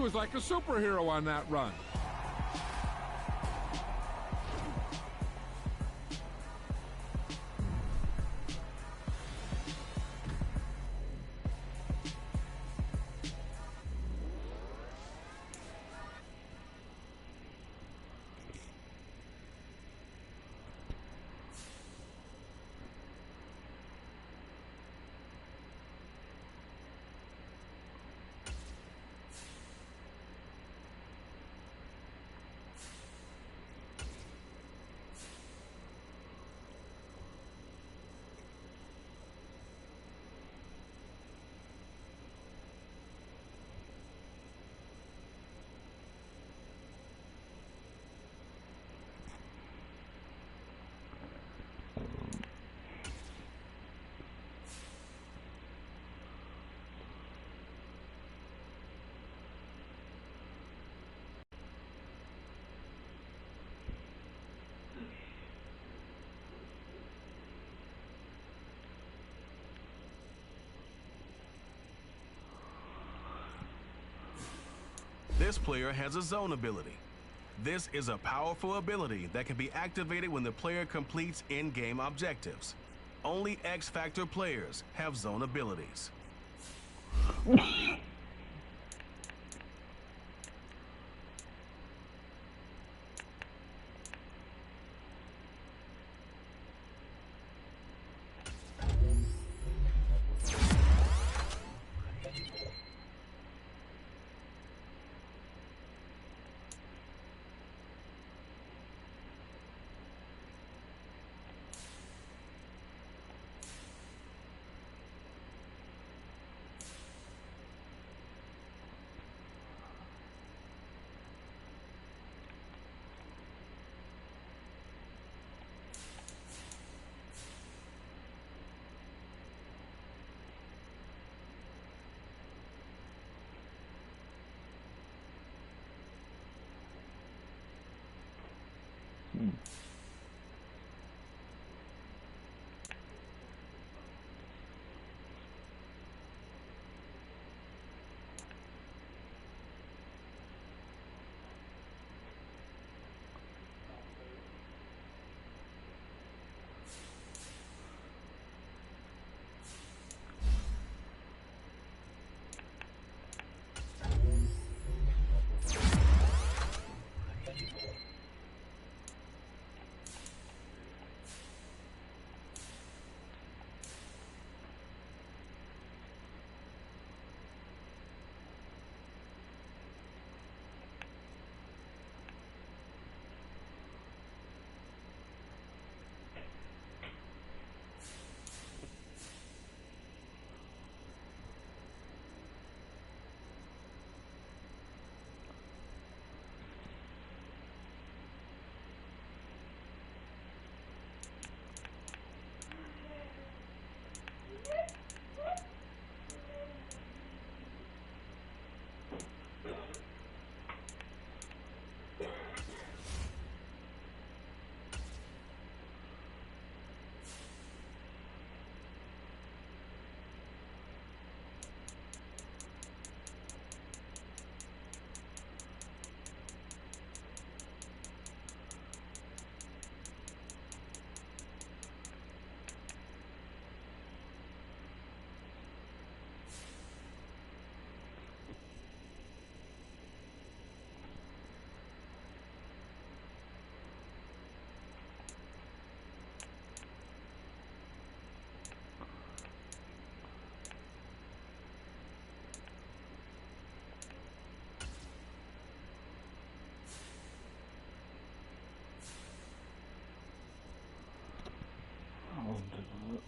was like a superhero on that run. This player has a zone ability. This is a powerful ability that can be activated when the player completes in-game objectives. Only X-Factor players have zone abilities.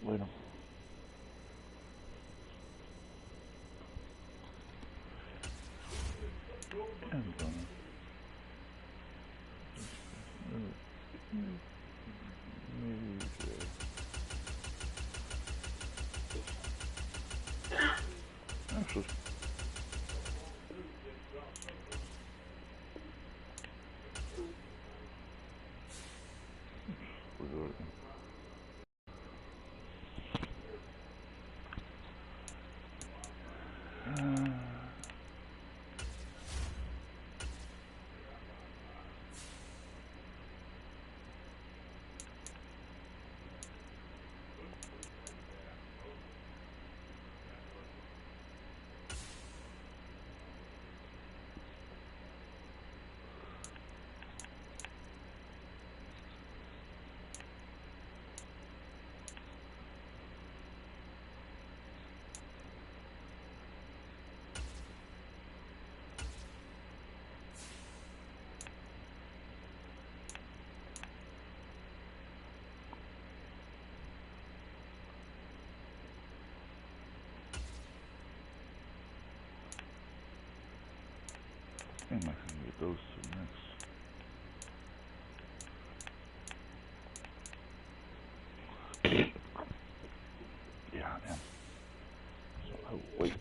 Bueno. am I gonna get those two next? Yeah, I am. So I will wait.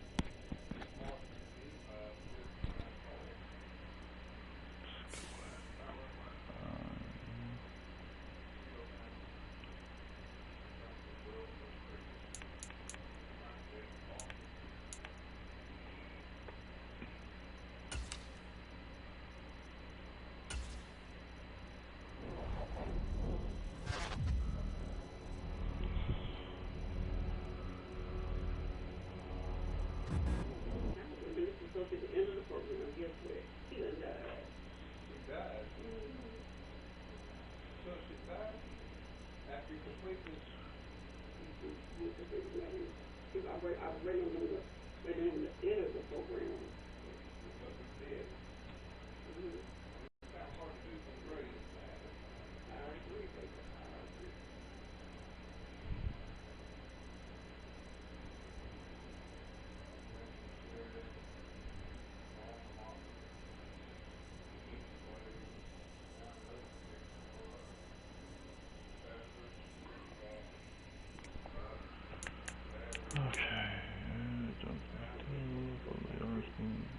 Okay,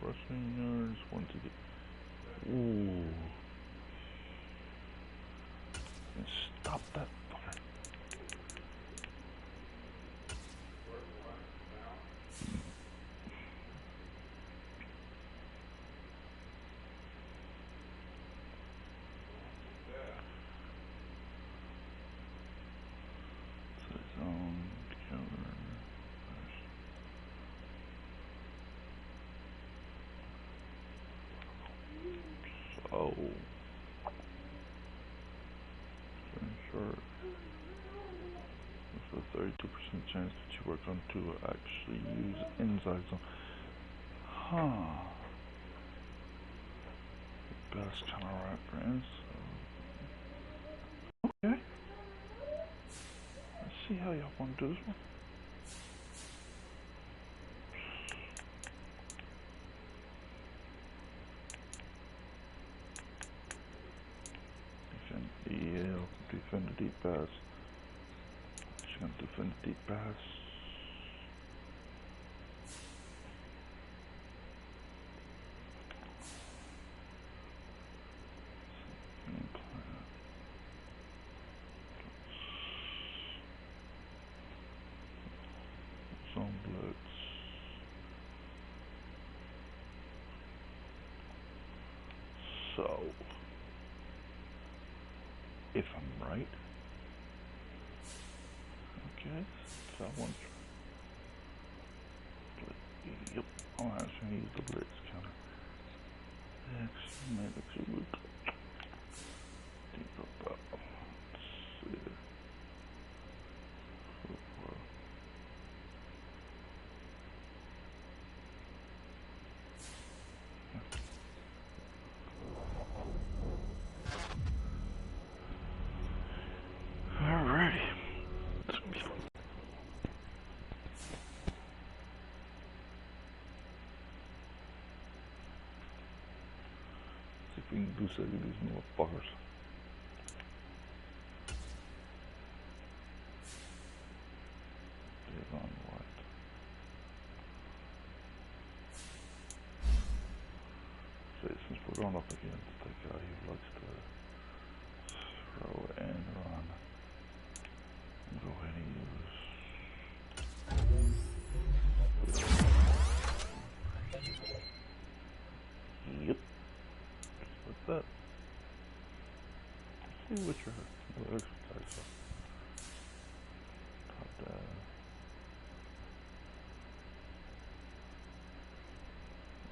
rushing yards, 1 to get. Ooh. And stop that fucker. Zone, counter. So, short. There's a 32% chance that you are going to actually use inside zone. Huh. Best kind of right friends. Okay. Let's see how y'all want to do this one. Defend the deep pass. She's gonna defend the deep pass. Zone blitz. So, if I'm right, okay, so I want. Yep, I'm actually gonna use the blitz counter. Maybe two would deep up. Let's see. Alrighty. It's gonna be fun. See if we can do something to these motherfuckers. They're on what? So since we're going up against the guy who likes to throw and run, I'm go ahead and use. Yep. What's that? See what your exercise are. Top down.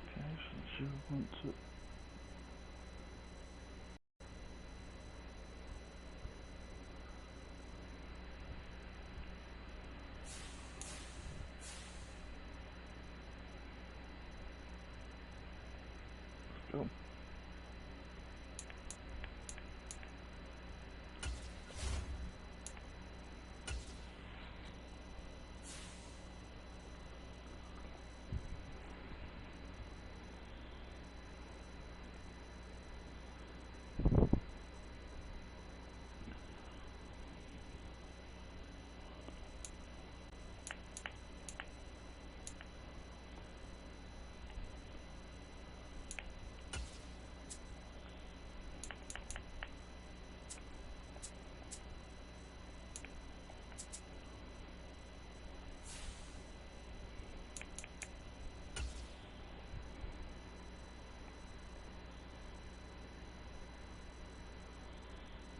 Okay, since you want to. Let's go.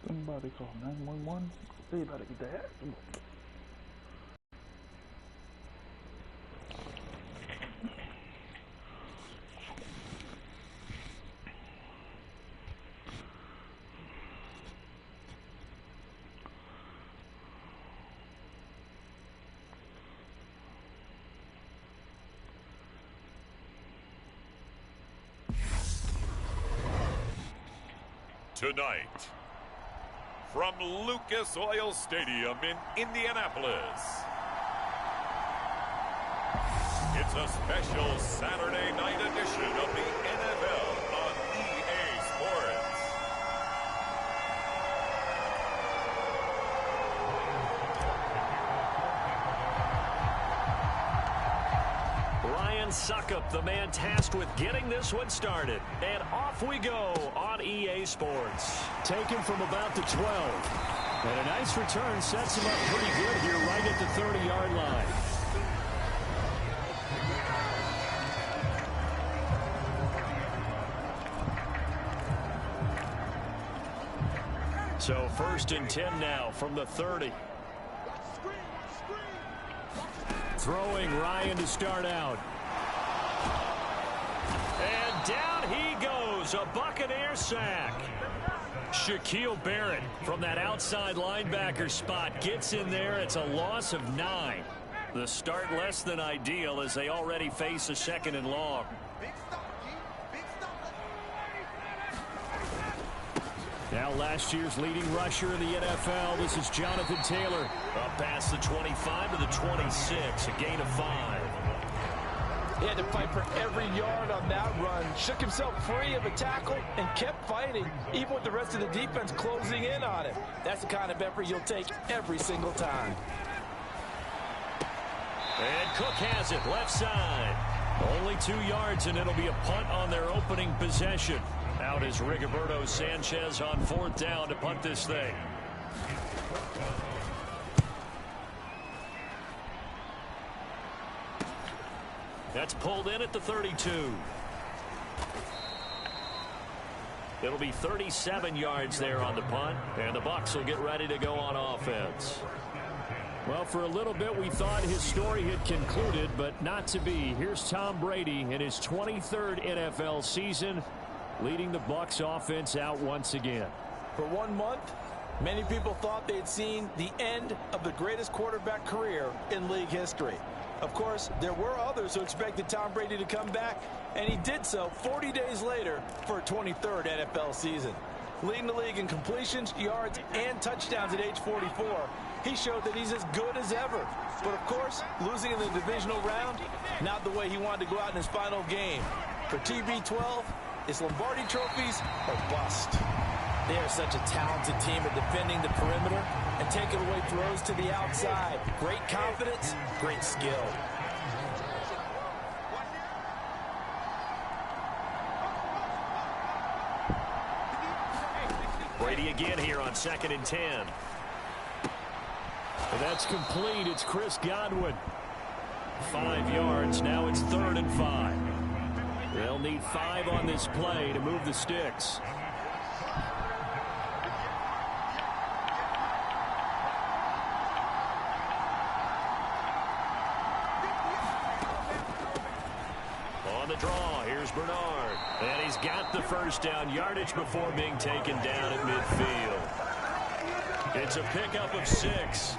Somebody call 911. They better get that. Tonight, from Lucas Oil Stadium in Indianapolis, it's a special Saturday night edition of the NFL on EA Sports. Ryan Suckup, the man tasked with getting this one started. And off we go on EA Sports. Taken from about the 12. And a nice return sets him up pretty good here right at the 30-yard line. So 1st and 10 now from the 30. Throwing Ryan to start out. And down he goes. A Buccaneer sack. Shaquille Barrett from that outside linebacker spot gets in there. It's a loss of 9. The start less than ideal as they already face a 2nd and long. Now last year's leading rusher in the NFL, this is Jonathan Taylor. Up past the 25 to the 26, a gain of 5. He had to fight for every yard on that run. Shook himself free of a tackle and kept fighting, even with the rest of the defense closing in on him. That's the kind of effort you'll take every single time. And Cook has it, left side. Only 2 yards, and it'll be a punt on their opening possession. Out is Rigoberto Sanchez on 4th down to punt this thing. That's pulled in at the 32. It'll be 37 yards there on the punt, and the Bucs will get ready to go on offense. Well, for a little bit we thought his story had concluded, but not to be. Here's Tom Brady in his 23rd NFL season, leading the Bucs offense out once again. For 1 month, many people thought they'd seen the end of the greatest quarterback career in league history. Of course, there were others who expected Tom Brady to come back, and he did so 40 days later for a 23rd NFL season. Leading the league in completions, yards, and touchdowns at age 44, he showed that he's as good as ever. But of course, losing in the divisional round, not the way he wanted to go out in his final game. For TB12, it's Lombardi trophies or bust. They are such a talented team at defending the perimeter and taking away throws to the outside. Great confidence, great skill. Brady again here on 2nd and 10. And that's complete. It's Chris Godwin. 5 yards. Now it's 3rd and 5. They'll need 5 on this play to move the sticks. On the draw, here's Bernard. And he's got the 1st down, yardage before being taken down at midfield. It's a pickup of 6.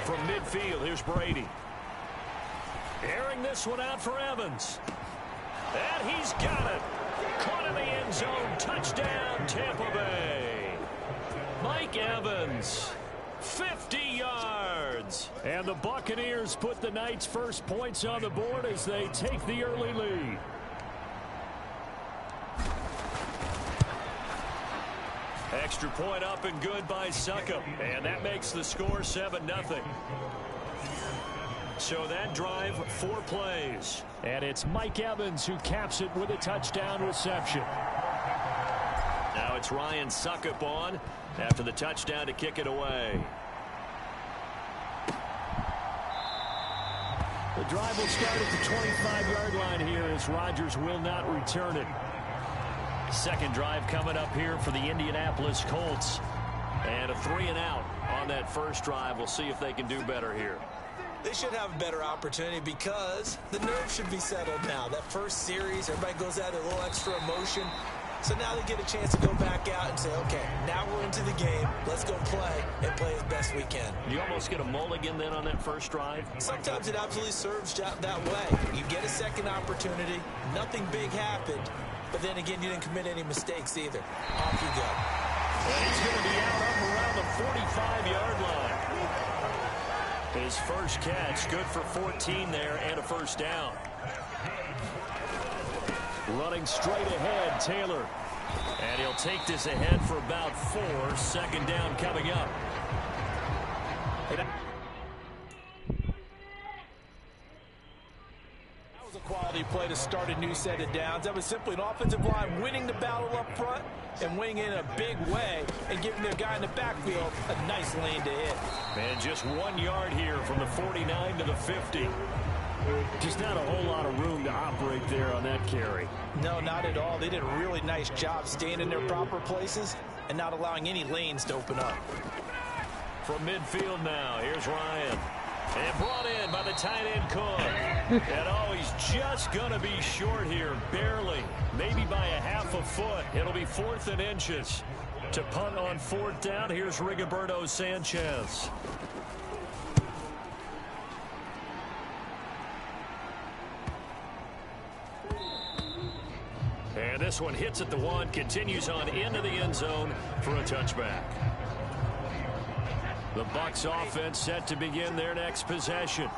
From midfield, here's Brady. Airing this one out for Evans. And he's got it. Caught in the end zone. Touchdown, Tampa Bay. Mike Evans. 50 yards. And the Buccaneers put the Knights' first points on the board as they take the early lead. Extra point up and good by Suckup. And that makes the score 7-0. So that drive, 4 plays. And it's Mike Evans who caps it with a touchdown reception. Now it's Ryan Suckup on after the touchdown to kick it away. The drive will start at the 25-yard line here as Rodgers will not return it. Second drive coming up here for the Indianapolis Colts. And a 3-and-out on that first drive. We'll see if they can do better here. They should have a better opportunity because the nerves should be settled now. That first series, everybody goes out with a little extra emotion. So now they get a chance to go back out and say, okay, now we're into the game. Let's go play and play as best we can. You almost get a mulligan then on that first drive? Sometimes it absolutely serves that way. You get a second opportunity. Nothing big happened. But then again, you didn't commit any mistakes either. Off you go. And he's going to be out up around the 45-yard line. His first catch, good for 14 there and a first down. Running straight ahead, Taylor. And he'll take this ahead for about 4. Second down coming up. That was a quality play to start a new set of downs. That was simply an offensive line winning the battle up front and winning in a big way and giving their guy in the backfield a nice lane to hit. And just 1 yard here from the 49 to the 50. Just not a whole lot of room to operate there on that carry. No, not at all. They did a really nice job staying in their proper places and not allowing any lanes to open up. From midfield now, here's Ryan. And brought in by the tight end Cook. And oh, he's just going to be short here, barely. Maybe by a half a foot. It'll be 4th and inches. To punt on 4th down, here's Rigoberto Sanchez. And this one hits at the 1, continues on into the end zone for a touchback. The Bucs offense set to begin their next possession.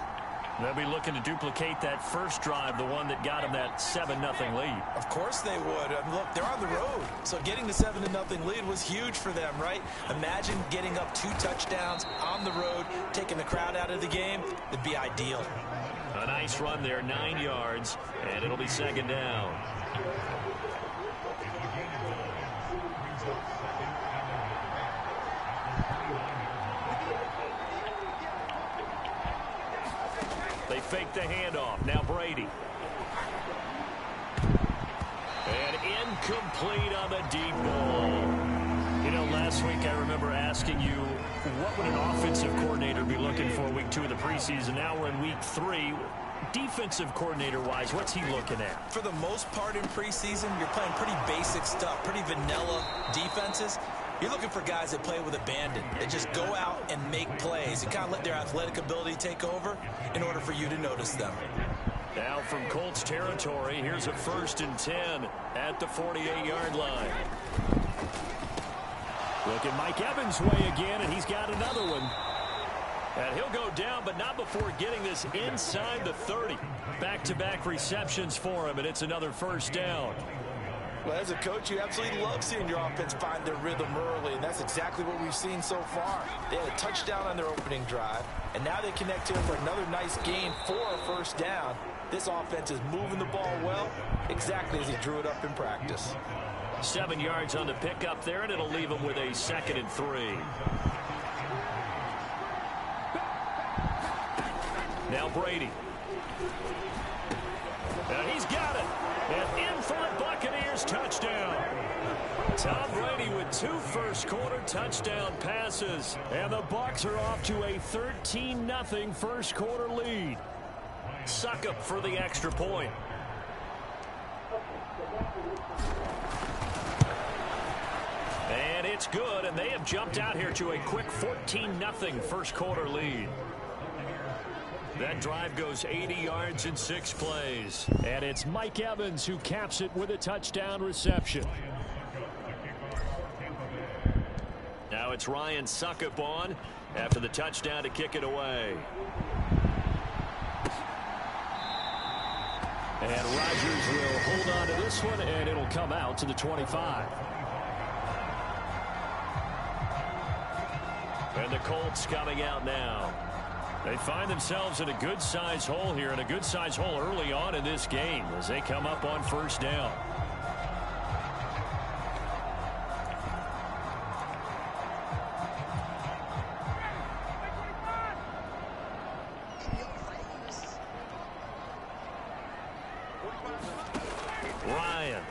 They'll be looking to duplicate that first drive, the one that got them that 7-0 lead. Of course they would. I mean, look, they're on the road. So getting the 7-0 lead was huge for them, right? Imagine getting up 2 touchdowns on the road, taking the crowd out of the game. It'd be ideal. A nice run there, 9 yards, and it'll be second down. They fake the handoff. Now Brady. And incomplete on the deep ball. You know, last week I remember asking you, what would an offensive coordinator be looking for week 2 of the preseason? Now we're in week 3. Defensive coordinator-wise, what's he looking at? For the most part in preseason, you're playing pretty basic stuff, pretty vanilla defenses. You're looking for guys that play with abandon, that just go out and make plays and kind of let their athletic ability take over in order for you to notice them. Now from Colts territory, here's a 1st and 10 at the 48-yard line. Look at Mike Evans' way again, and he's got another one. And he'll go down, but not before getting this inside the 30. Back-to-back receptions for him, and it's another first down. Well, as a coach, you absolutely love seeing your offense find their rhythm early, and that's exactly what we've seen so far. They had a touchdown on their opening drive, and now they connect here for another nice gain for a first down. This offense is moving the ball well, exactly as he drew it up in practice. 7 yards on the pickup there, and it'll leave him with a 2nd and 3. Now Brady. And he's got it. And in for the Buccaneers touchdown. Tom Brady with 2 first-quarter touchdown passes. And the Bucs are off to a 13-0 first-quarter lead. Succop for the extra point. And it's good, and they have jumped out here to a quick 14-0 first-quarter lead. That drive goes 80 yards in 6 plays. And it's Mike Evans who caps it with a touchdown reception. Now it's Ryan Succop on after the touchdown to kick it away. And Rodgers will hold on to this one, and it'll come out to the 25. And the Colts coming out now. They find themselves in a good-sized hole here, and a good-sized hole early on in this game as they come up on first down. Ryan.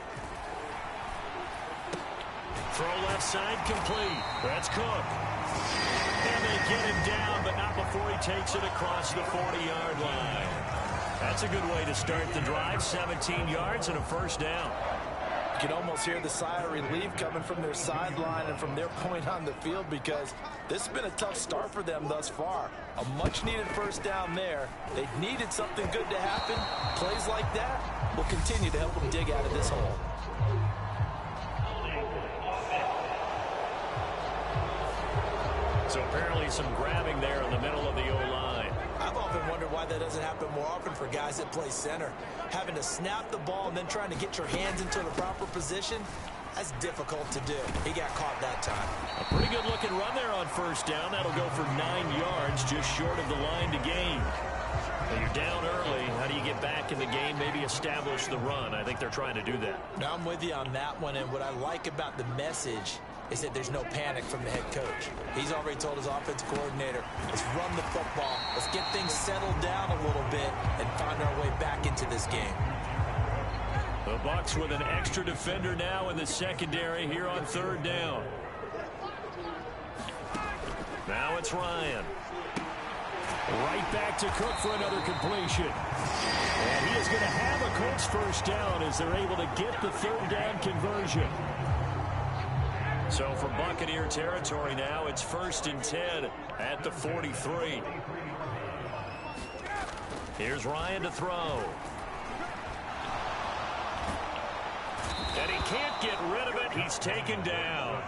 Throw left side complete. That's Cook. And they get him down, but not before he takes it across the 40-yard line. That's a good way to start the drive. 17 yards and a first down. You can almost hear the sigh of relief coming from their sideline and from their point on the field, because this has been a tough start for them thus far. A much-needed first down there. They needed something good to happen. Plays like that will continue to help them dig out of this hole. So apparently some grabbing there in the middle of the O-line. I've often wondered why that doesn't happen more often for guys that play center. Having to snap the ball and then trying to get your hands into the proper position, that's difficult to do. He got caught that time. A pretty good looking run there on first down. That'll go for 9 yards, just short of the line to gain. When you're down early, how do you get back in the game, maybe establish the run? I think they're trying to do that. Now I'm with you on that one, and what I like about the message is that there's no panic from the head coach. He's already told his offensive coordinator, let's run the football, let's get things settled down a little bit and find our way back into this game. The Bucs with an extra defender now in the secondary here on third down. Now it's Ryan. Right back to Cook for another completion. And he is going to have a Colts first down as they're able to get the third down conversion. So for Buccaneer territory now, it's 1st and 10 at the 43. Here's Ryan to throw. And he can't get rid of it. He's taken down.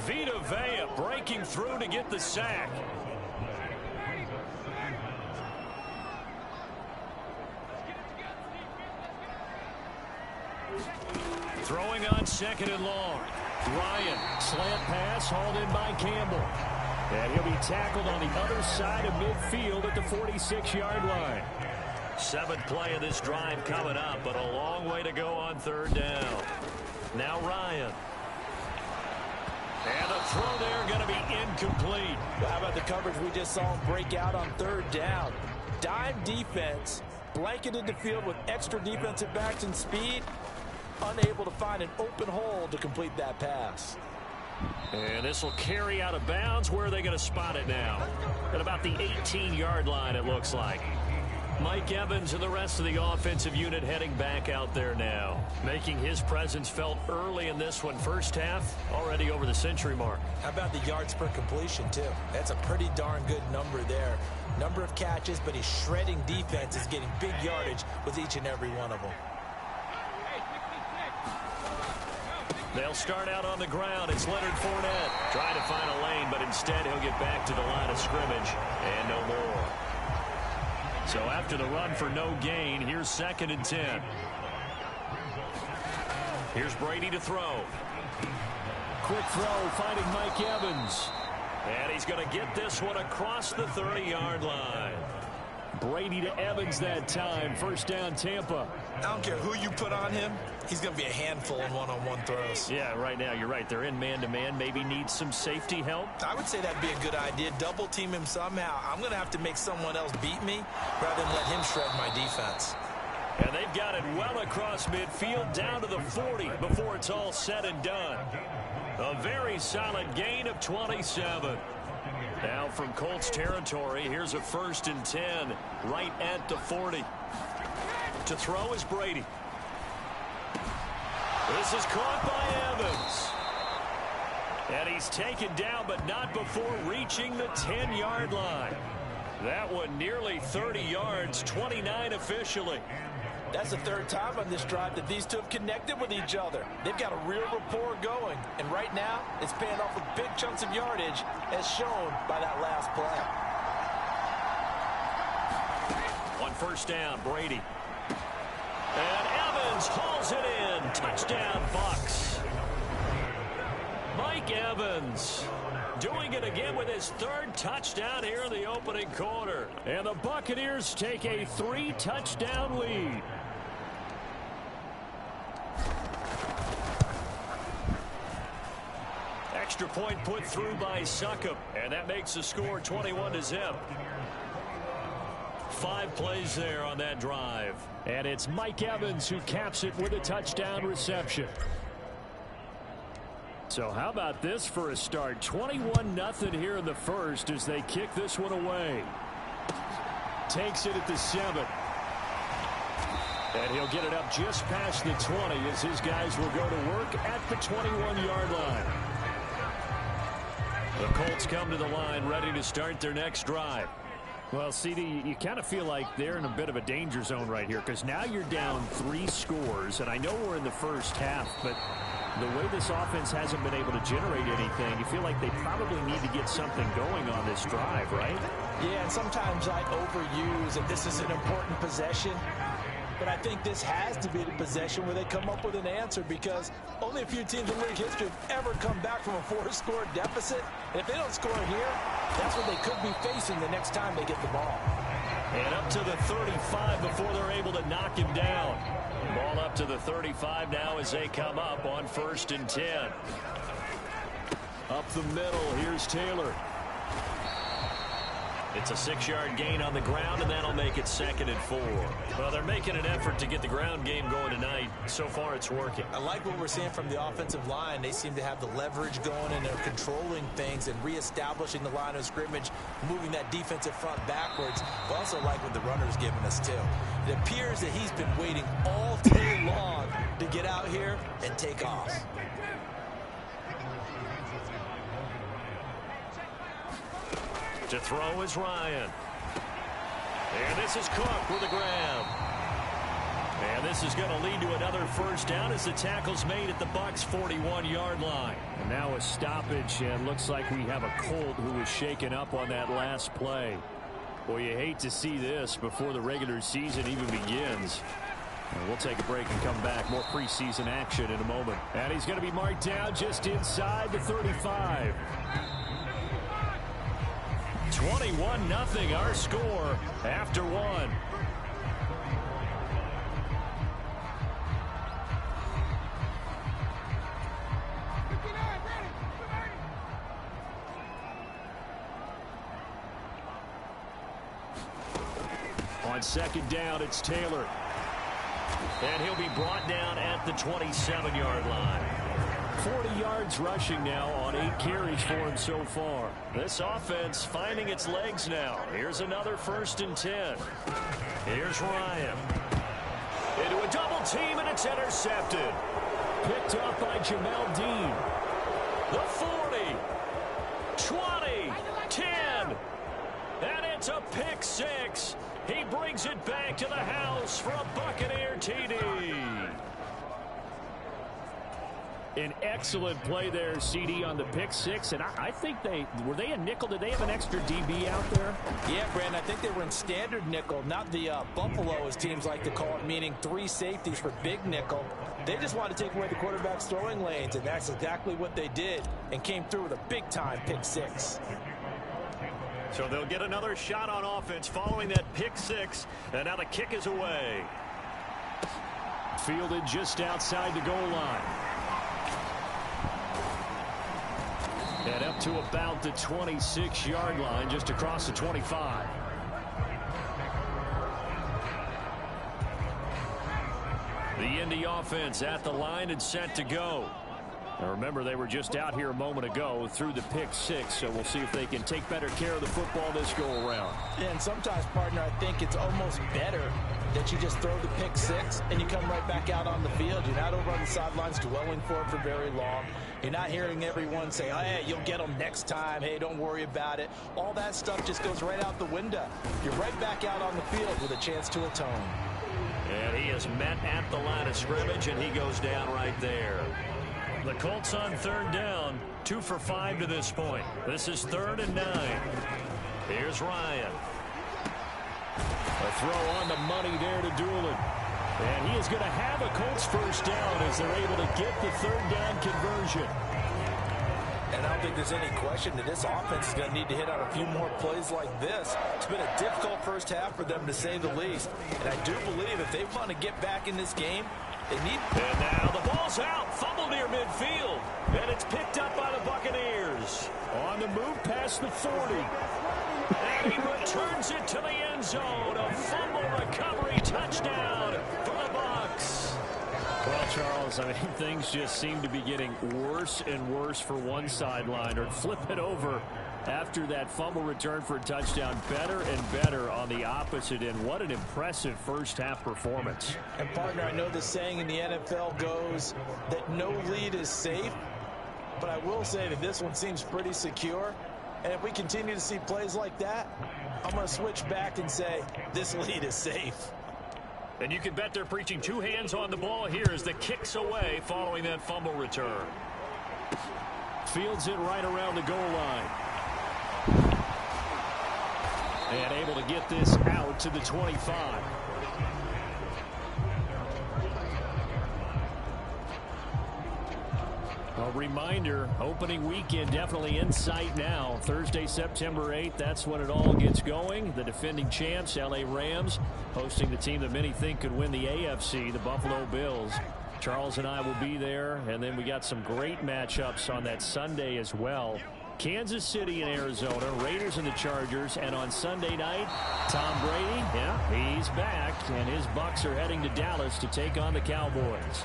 Vita Vea breaking through to get the sack. Throwing on 2nd and long. Ryan, slant pass, hauled in by Campbell. And he'll be tackled on the other side of midfield at the 46-yard line. 7th play of this drive coming up, but a long way to go on third down. Now Ryan. And the throw there going to be incomplete. Well, how about the coverage we just saw him break out on third down? Dime defense, blanketed the field with extra defensive backs and speed. Unable to find an open hole to complete that pass. And this will carry out of bounds. Where are they going to spot it now? At about the 18-yard line, it looks like. Mike Evans and the rest of the offensive unit heading back out there now, making his presence felt early in this one. First half, already over the century mark. How about the yards per completion, too? That's a pretty darn good number there. Number of catches, but he's shredding defenses, getting big yardage with each and every one of them. They'll start out on the ground. It's Leonard Fournette trying to find a lane, but instead he'll get back to the line of scrimmage and no more. So after the run for no gain, here's 2nd and 10. Here's Brady to throw. Quick throw finding Mike Evans. And he's going to get this one across the 30-yard line. Brady to Evans that time. First down, Tampa. I don't care who you put on him. He's going to be a handful in one-on-one throws. Yeah, right now, you're right. They're in man-to-man. Maybe need some safety help. I would say that'd be a good idea. Double team him somehow. I'm going to have to make someone else beat me rather than let him shred my defense. And they've got it well across midfield down to the 40 before it's all said and done. A very solid gain of 27. Now from Colts territory, here's a 1st and 10 right at the 40. To throw is Brady. This is caught by Evans. And he's taken down, but not before reaching the 10-yard line. That one nearly 30 yards, 29 officially. That's the 3rd time on this drive that these two have connected with each other. They've got a real rapport going. And right now, it's paying off with big chunks of yardage, as shown by that last play. On first down, Brady. And Evans hauls it in. Touchdown, Bucs. Mike Evans doing it again with his 3rd touchdown here in the opening quarter. And the Buccaneers take a 3-touchdown lead. Extra point put through by Succop, and that makes the score 21-0. 5 plays there on that drive. And it's Mike Evans who caps it with a touchdown reception. So how about this for a start? 21-0 here in the first as they kick this one away. Takes it at the 7. And he'll get it up just past the 20 as his guys will go to work at the 21-yard line. The Colts come to the line ready to start their next drive. Well, CD, you kind of feel like they're in a bit of a danger zone right here because now you're down 3 scores, and I know we're in the first half, but the way this offense hasn't been able to generate anything, you feel like they probably need to get something going on this drive, right? Yeah, and sometimes I overuse that this is an important possession. But I think this has to be the possession where they come up with an answer because only a few teams in league history have ever come back from a 4-score deficit. And if they don't score here, that's what they could be facing the next time they get the ball. And up to the 35 before they're able to knock him down. Ball up to the 35 now as they come up on 1st and 10. Up the middle, here's Taylor. It's a 6-yard gain on the ground, and that'll make it 2nd and 4. Well, they're making an effort to get the ground game going tonight. So far, it's working. I like what we're seeing from the offensive line. They seem to have the leverage going, and they're controlling things and reestablishing the line of scrimmage, moving that defensive front backwards. I also like what the runner's giving us, too. It appears that he's been waiting all day long to get out here and take off. To throw is Ryan. And this is Cook with a grab. And this is going to lead to another first down as the tackle's made at the Bucs' 41-yard line. And now a stoppage, and looks like we have a Colt who was shaken up on that last play. Boy, you hate to see this before the regular season even begins. And we'll take a break and come back. More preseason action in a moment. And he's going to be marked down just inside the 35. 21-0 our score after 1. On 2nd down, it's Taylor. And he'll be brought down at the 27-yard line. 40 yards rushing now on 8 carries for him so far. This offense finding its legs now. Here's another 1st and 10. Here's Ryan. Into a double team, and it's intercepted. Picked up by Jamel Dean. The 40. 20. 10. And it's a pick 6. He brings it back to the house for a Buccaneer TD. An excellent play there, CD, on the pick 6. And I think were they a nickel? Did they have an extra DB out there? Yeah, Brandon, I think they were in standard nickel, not the Buffalo, as teams like to call it, meaning 3 safeties for big nickel. They just wanted to take away the quarterback's throwing lanes, and that's exactly what they did and came through with a big-time pick 6. So they'll get another shot on offense following that pick 6, and now the kick is away. Fielded just outside the goal line. And up to about the 26-yard line, just across the 25. The Indy offense at the line and set to go. Now remember, they were just out here a moment ago through the pick 6, so we'll see if they can take better care of the football this go-around. And sometimes, partner, I think it's almost better that you just throw the pick 6 and you come right back out on the field. You're not over on the sidelines dwelling for it for very long. You're not hearing everyone say, oh, hey, you'll get them next time. Hey, don't worry about it. All that stuff just goes right out the window. You're right back out on the field with a chance to atone. And he is met at the line of scrimmage, and he goes down right there. The Colts on 3rd down, 2 for 5 to this point. This is 3rd and 9. Here's Ryan. A throw on the money there to Doolin. And he is going to have a Colts first down as they're able to get the 3rd down conversion. And I don't think there's any question that this offense is going to need to hit on a few more plays like this. It's been a difficult first half for them, to say the least. And I do believe if they want to get back in this game, they need... And now the ball's out. Fumble near midfield. And it's picked up by the Buccaneers. On the move past the 40. And he returns it to the end zone. A fumble recovery touchdown for the Bucs. Well, Charles, I mean, things just seem to be getting worse and worse for one sideline, or flip it over after that fumble return for a touchdown. Better and better on the opposite end. What an impressive first-half performance. And, partner, I know the saying in the NFL goes that no lead is safe, but I will say that this one seems pretty secure. And if we continue to see plays like that, I'm going to switch back and say this lead is safe. And you can bet they're preaching two hands on the ball here as the kick's away following that fumble return. Fields it right around the goal line. And able to get this out to the 25. A reminder, opening weekend definitely in sight now. Thursday, September 8th, that's when it all gets going. The defending champs, LA Rams, hosting the team that many think could win the AFC, the Buffalo Bills. Charles and I will be there, and then we got some great matchups on that Sunday as well. Kansas City and Arizona, Raiders and the Chargers, and on Sunday night, Tom Brady, yeah, he's back, and his Bucs are heading to Dallas to take on the Cowboys.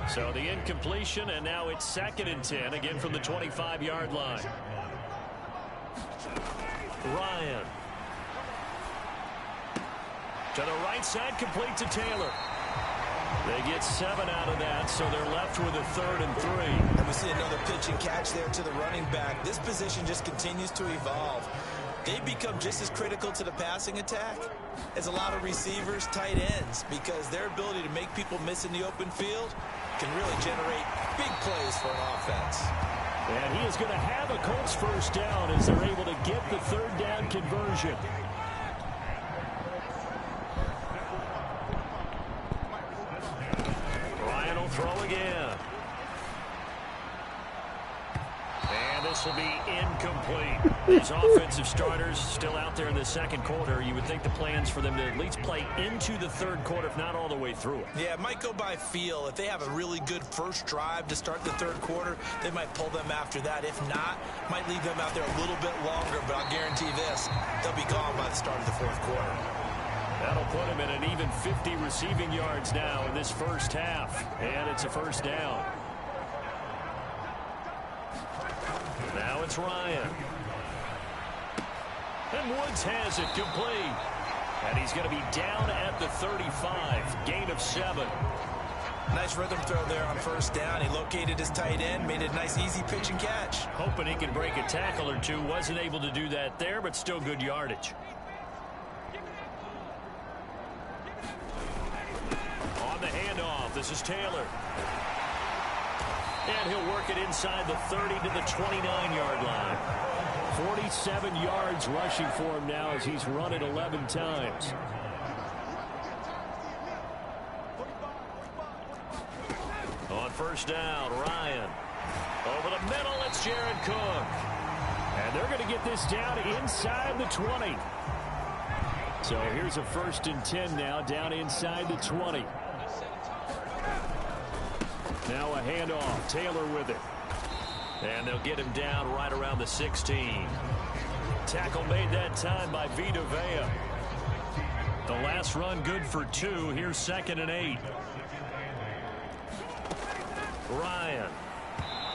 So the incompletion, and now it's 2nd and 10, again from the 25-yard line. Ryan. To the right side, complete to Taylor. They get 7 out of that, so they're left with a 3rd and 3. And we see another pitch and catch there to the running back. This position just continues to evolve. They become just as critical to the passing attack as a lot of receivers, tight ends, because their ability to make people miss in the open field can really generate big plays for an offense. And he is going to have a Colts first down as they're able to get the 3rd down conversion. Ryan will throw again. And this will be incomplete. These offensive starters still out there in the 2nd quarter. You would think the plans for them to at least play into the 3rd quarter, if not all the way through it. Yeah, it might go by feel. If they have a really good first drive to start the 3rd quarter, they might pull them after that. If not, might leave them out there a little bit longer, but I'll guarantee this, they'll be gone by the start of the 4th quarter. That'll put him in an even 50 receiving yards now in this first half. And it's a first down. Now it's Ryan. And Woods has it complete. And he's going to be down at the 35. Gain of 7. Nice rhythm throw there on first down. He located his tight end, made it a nice easy pitch and catch. Hoping he can break a tackle or two. Wasn't able to do that there, but still good yardage. On the handoff, this is Taylor. And he'll work it inside the 30 to the 29-yard line. 47 yards rushing for him now as he's run it 11 times. On first down, Ryan. Over the middle, it's Jared Cook. And they're going to get this down inside the 20. So here's a 1st and 10 now, down inside the 20. Now a handoff. Taylor with it. And they'll get him down right around the 16. Tackle made that time by Vita Vea. The last run good for 2. Here's 2nd and 8. Ryan.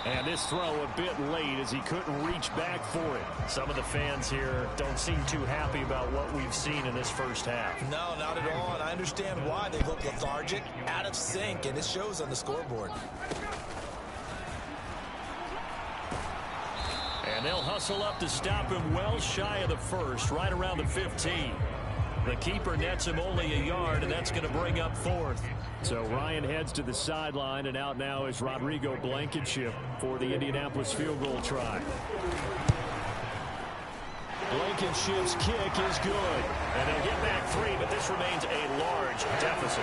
And this throw a bit late as he couldn't reach back for it. Some of the fans here don't seem too happy about what we've seen in this first half. No, not at all, and I understand why. They look lethargic, out of sync, and it shows on the scoreboard. And they'll hustle up to stop him well shy of the 1st, right around the 15. The keeper nets him only a yard, and that's going to bring up 4th. So Ryan heads to the sideline, and out now is Rodrigo Blankenship for the Indianapolis field goal try. Blankenship's kick is good. And they'll get back 3, but this remains a large deficit.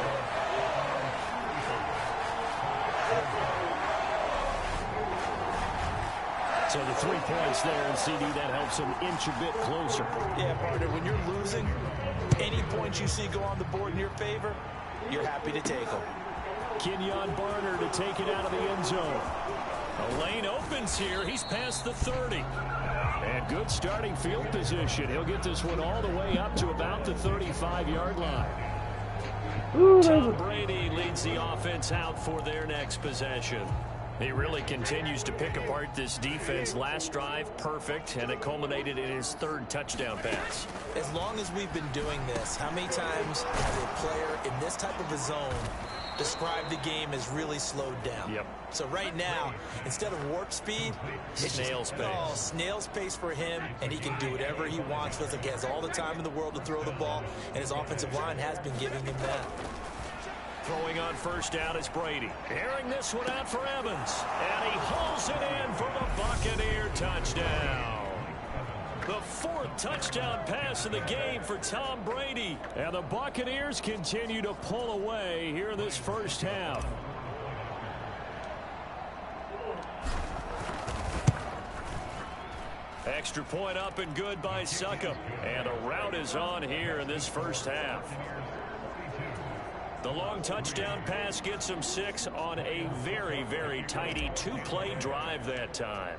So the 3 points there, and CD, that helps him inch a bit closer. Yeah, partner, when you're losing, any points you see go on the board in your favor, you're happy to take them. Kenyon Barner to take it out of the end zone. A lane opens here. He's past the 30. And good starting field position. He'll get this one all the way up to about the 35-yard line. Tom Brady leads sends the offense out for their next possession. He really continues to pick apart this defense. Last drive, perfect, and it culminated in his third touchdown pass. As long as we've been doing this, how many times has a player in this type of a zone described the game as really slowed down? Yep. So right now, instead of warp speed, it's snail's pace. Oh, snail's pace for him, and he can do whatever he wants with it. He has all the time in the world to throw the ball, and his offensive line has been giving him that. Throwing on first down is Brady. Airing this one out for Evans. And he hauls it in for the Buccaneer touchdown. The fourth touchdown pass of the game for Tom Brady. And the Buccaneers continue to pull away here in this first half. Extra point up and good by Succop. And a rout is on here in this first half. The long touchdown pass gets him 6 on a very, very tidy 2-play drive that time.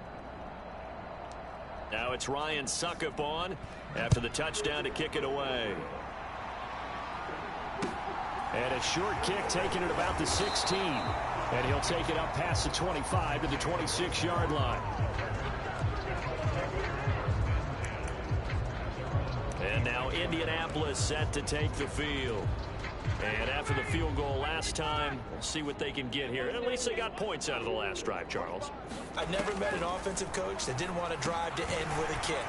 Now it's Ryan Succop on after the touchdown to kick it away. And a short kick taken at about the 16. And he'll take it up past the 25 to the 26-yard line. And now Indianapolis set to take the field. And after the field goal last time, we'll see what they can get here. At least they got points out of the last drive, Charles. I've never met an offensive coach that didn't want to drive to end with a kick.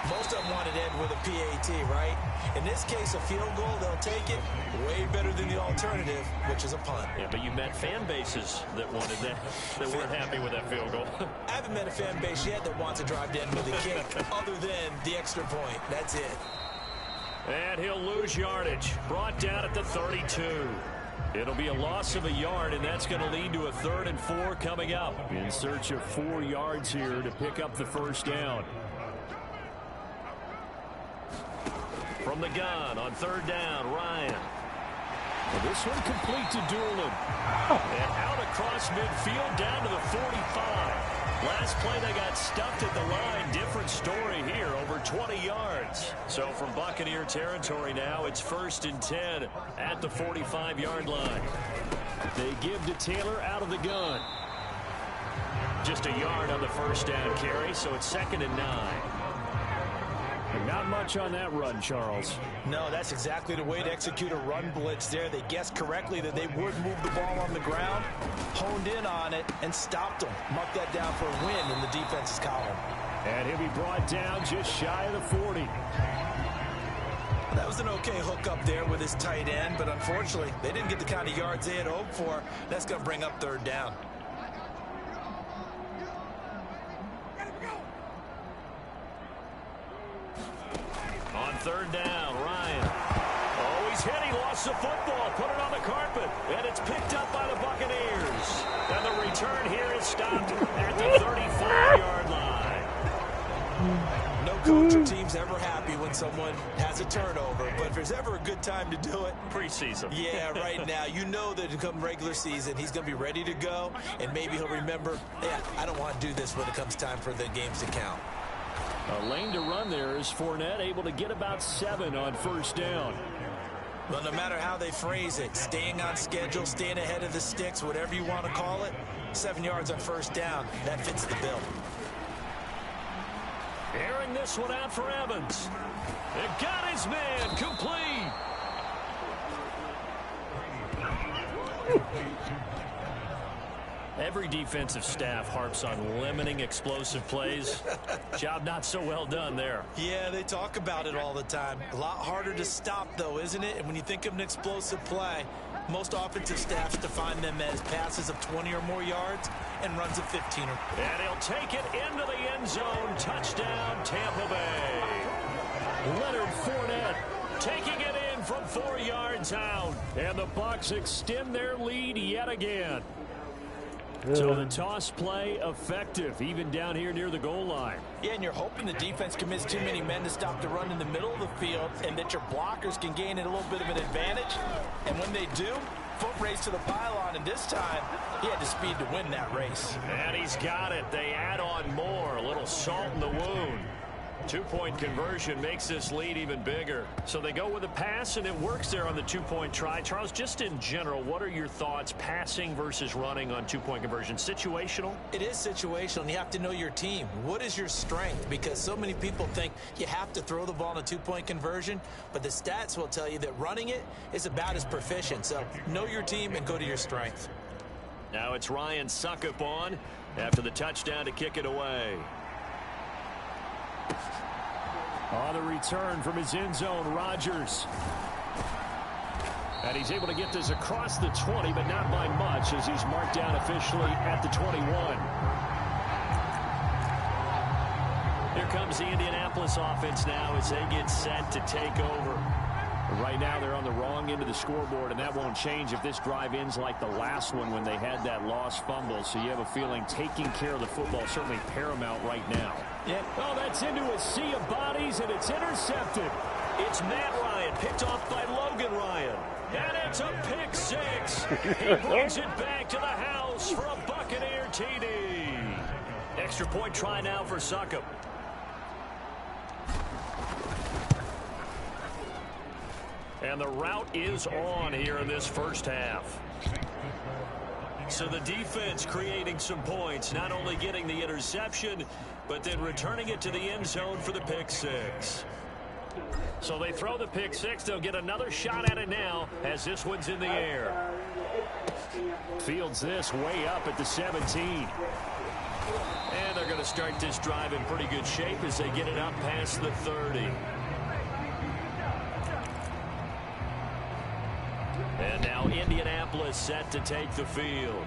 Most of them wanted to end with a PAT, right? In this case, a field goal, they'll take it. Way better than the alternative, which is a punt. Yeah, but you met fan bases that wanted that, that weren't happy with that field goal. I haven't met a fan base yet that wants to drive to end with a kick, other than the extra point. That's it. And he'll lose yardage. Brought down at the 32. It'll be a loss of a yard, and that's going to lead to a 3rd and 4 coming up. In search of 4 yards here to pick up the first down. From the gun on 3rd down, Ryan. Well, this one complete to Doolin. And out across midfield down to the 45. Last play they got stuffed at the line. Different story here, over 20 yards. So from Buccaneer territory now, it's 1st and 10 at the 45-yard line. They give to Taylor out of the gun. Just a yard on the first down carry, so it's 2nd and 9. Not much on that run, Charles. No, that's exactly the way to execute a run blitz there. They guessed correctly that they would move the ball on the ground, honed in on it, and stopped them. Mark that down for a win in the defense's column. And he'll be brought down just shy of the 40. That was an okay hook up there with his tight end, but unfortunately, they didn't get the kind of yards they had hoped for. That's going to bring up 3rd down. On 3rd down, Ryan. Oh, he's hit. He lost the football. Put it on the carpet. And it's picked up by the Buccaneers. And the return here is stopped at the 35-yard line. No coach or team's ever happy when someone has a turnover, but if there's ever a good time to do it, preseason. Yeah, right now. You know that come regular season, he's going to be ready to go, and maybe he'll remember, yeah, I don't want to do this when it comes time for the games to count. A lane to run there is Fournette, able to get about 7 on 1st down. Well, no matter how they phrase it, staying on schedule, staying ahead of the sticks, whatever you want to call it, 7 yards on 1st down, that fits the bill. Airing this one out for Evans. It got his man complete. Every defensive staff harps on limiting explosive plays. Job not so well done there. Yeah, they talk about it all the time. A lot harder to stop, though, isn't it? And when you think of an explosive play, most offensive staffs define them as passes of 20 or more yards and runs of 15 or. And he'll take it into the end zone. Touchdown, Tampa Bay. Leonard Fournette taking it in from 4 yards out. And the Bucs extend their lead yet again. So the toss play effective, even down here near the goal line. Yeah, and you're hoping the defense commits too many men to stop the run in the middle of the field and that your blockers can gain a little bit of an advantage. And when they do, foot race to the pylon, and this time he had the speed to win that race. And he's got it. They add on more. A little salt in the wound. Two-point conversion makes this lead even bigger. So they go with a pass, and it works there on the two-point try. Charles, just in general, what are your thoughts passing versus running on two-point conversion? Situational? It is situational, and you have to know your team. What is your strength? Because so many people think you have to throw the ball in a two-point conversion, but the stats will tell you that running it is about as proficient. So know your team and go to your strength. Now it's Ryan Suckup on after the touchdown to kick it away. On the return from his end zone, Rodgers. And he's able to get this across the 20, but not by much, as he's marked down officially at the 21. Here comes the Indianapolis offense now as they get set to take over. Right now they're on the wrong end of the scoreboard, and that won't change if this drive ends like the last one when they had that lost fumble. So you have a feeling taking care of the football is certainly paramount right now. Yeah. Oh, that's into a sea of bodies, and it's intercepted. It's Matt Ryan, picked off by Logan Ryan. And it's a pick six. He brings it back to the house for a Buccaneer TD. Extra point try now for Suckup. And the route is on here in this first half. So the defense creating some points, not only getting the interception, but then returning it to the end zone for the pick six. So they throw the pick six. They'll get another shot at it now as this one's in the air. Fields this way up at the 17. And they're going to start this drive in pretty good shape as they get it up past the 30. And now Indianapolis set to take the field.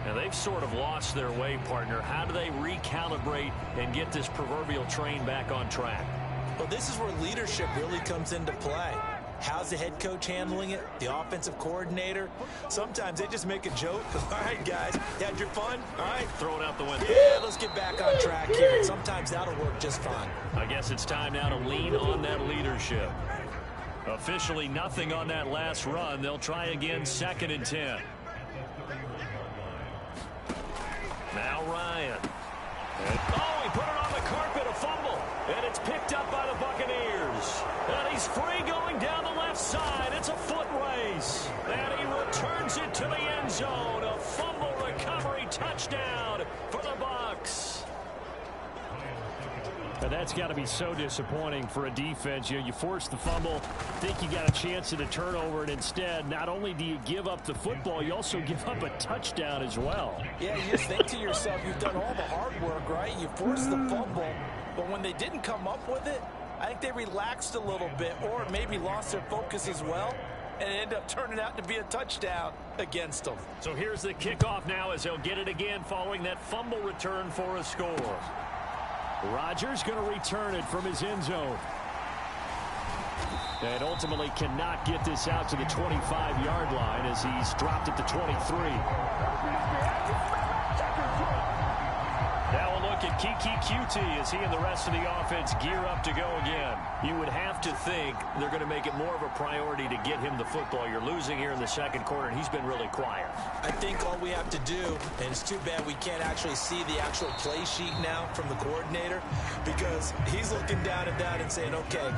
Now they've sort of lost their way, partner. How do they recalibrate and get this proverbial train back on track? Well, this is where leadership really comes into play. How's the head coach handling it? The offensive coordinator? Sometimes they just make a joke. All right, guys, you had your fun? All right, throw it out the window. Yeah, let's get back on track here. And sometimes that'll work just fine. I guess it's time now to lean on that leadership. Officially nothing on that last run. They'll try again, 2nd and 10. Now Ryan. Oh, he put it on the carpet, a fumble. And it's picked up by the Buccaneers. And he's free going down the left side. It's a foot race. And he returns it to the end zone. A fumble recovery touchdown for the Bucs. And that's got to be so disappointing for a defense. You force the fumble, think you got a chance at a turnover, and instead, not only do you give up the football, you also give up a touchdown as well. Yeah, you just think to yourself, you've done all the hard work, right? You forced the fumble, but when they didn't come up with it, I think they relaxed a little bit or maybe lost their focus as well, and it ended up turning out to be a touchdown against them. So here's the kickoff now as they'll get it again following that fumble return for a score. Rodgers going to return it from his end zone. And ultimately cannot get this out to the 25-yard line as he's dropped at the 23. Now a look at Kiki QT as he and the rest of the offense gear up to go again. You would have to think they're going to make it more of a priority to get him the football. You're losing here in the second quarter, and he's been really quiet. I think all we have to do, and it's too bad we can't actually see the actual play sheet now from the coordinator, because he's looking down at that and saying, okay,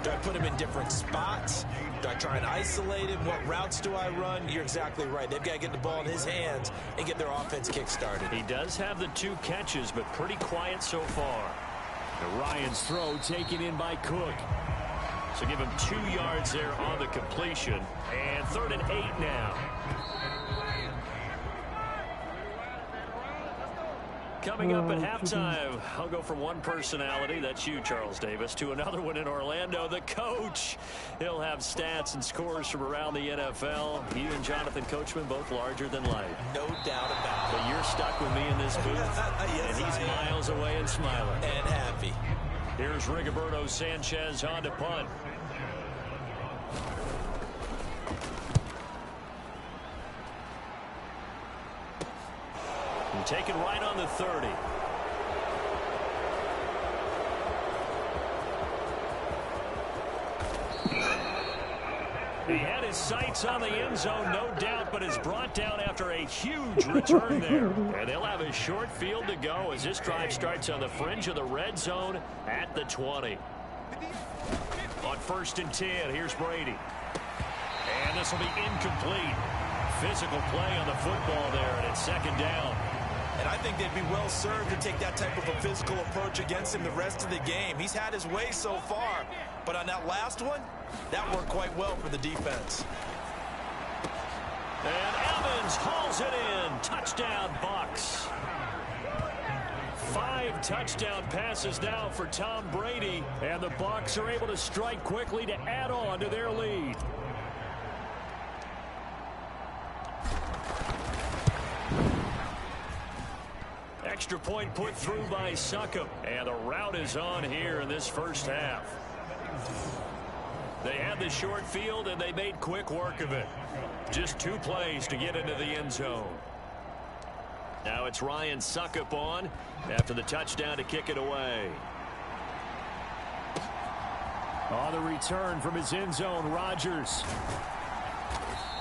do I put him in different spots? Do I try and isolate him? What routes do I run? You're exactly right. They've got to get the ball in his hands and get their offense kick-started. He does have the 2 catches, but pretty quiet so far. And Ryan's throw taken in by Cook. So give him 2 yards there on the completion. And 3rd and 8 now. Coming up at halftime, I'll go from one personality, that's you, Charles Davis, to another one in Orlando, the coach. He'll have stats and scores from around the NFL. You and Jonathan Coachman, both larger than life. No doubt about it. But you're stuck with me in this booth, Yes, and he's miles away and smiling. And happy. Here's Rigoberto Sanchez on to punt. And taken right on the 30. He had his his sights on the end zone, no doubt, but is brought down after a huge return there. And they'll have a short field to go as this drive starts on the fringe of the red zone at the 20. On 1st and 10, here's Brady. And this will be incomplete. Physical play on the football there, and it's 2nd down. And I think they'd be well served to take that type of a physical approach against him the rest of the game. He's had his way so far, but on that last one, that worked quite well for the defense. And Evans hauls it in. Touchdown, Bucs. 5 touchdown passes now for Tom Brady, and the Bucs are able to strike quickly to add on to their lead. Extra point put through by Succop, and the route is on here in this first half. They had the short field, and they made quick work of it. Just 2 plays to get into the end zone. Now it's Ryan Succop on after the touchdown to kick it away. On the return from his end zone, Rodgers.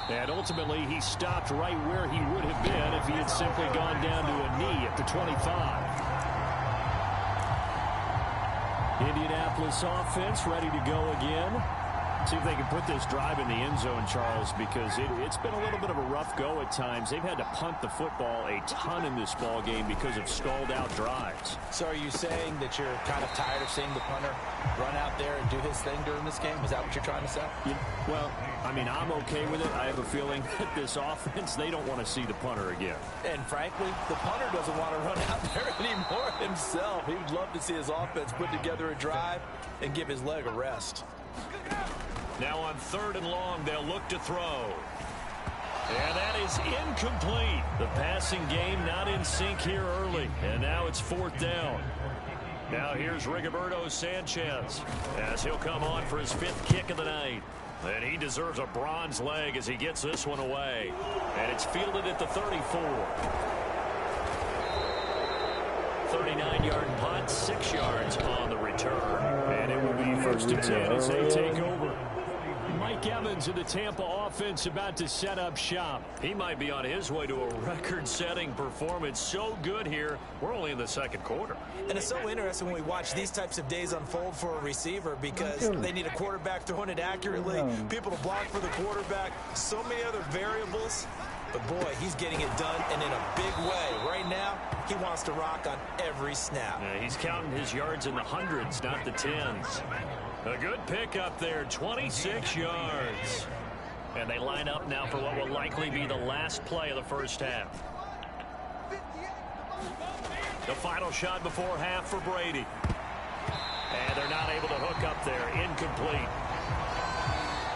And ultimately, he stopped right where he would have been if he had simply gone down to a knee at the 25. Indianapolis offense ready to go again. See if they can put this drive in the end zone, Charles, because it's been a little bit of a rough go at times. They've had to punt the football a ton in this ball game because of stalled-out drives. So are you saying that you're kind of tired of seeing the punter run out there and do his thing during this game? Is that what you're trying to say? Yeah, well, I mean, I'm okay with it. I have a feeling that this offense, they don't want to see the punter again. And frankly, the punter doesn't want to run out there anymore himself. He would love to see his offense put together a drive and give his leg a rest. Now on 3rd and long, they'll look to throw. And that is incomplete. The passing game not in sync here early. And now it's 4th down. Now here's Rigoberto Sanchez as he'll come on for his 5th kick of the night. And he deserves a bronze leg as he gets this one away. And it's fielded at the 34. 39-yard punt, 6 yards on the return. And it will be 1st and 10 as they take over. Mike Evans of the Tampa offense about to set up shop. He might be on his way to a record-setting performance. So good here. We're only in the 2nd quarter. And it's so interesting when we watch these types of days unfold for a receiver because they need a quarterback throwing it accurately, people to block for the quarterback, so many other variables. But, boy, he's getting it done, and in a big way. Right now, he wants to rock on every snap. Yeah, he's counting his yards in the hundreds, not the tens. A good pickup there, 26 yards. And they line up now for what will likely be the last play of the first half. The final shot before half for Brady. And they're not able to hook up there, incomplete.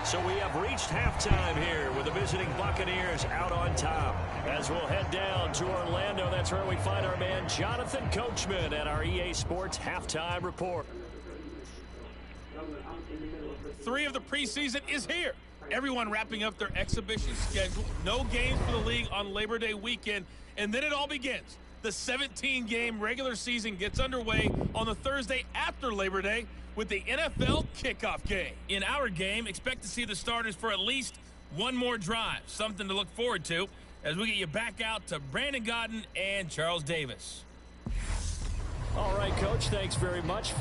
So we have reached halftime here with the visiting Buccaneers out on top. As we'll head down to Orlando, that's where we find our man Jonathan Coachman at our EA Sports Halftime Report. 3 of the preseason is here. Everyone wrapping up their exhibition schedule. No games for the league on Labor Day weekend. And then it all begins. The 17-game regular season gets underway on the Thursday after Labor Day with the NFL kickoff game. In our game, expect to see the starters for at least one more drive. Something to look forward to as we get you back out to Brandon Godden and Charles Davis. All right, Coach, thanks very much.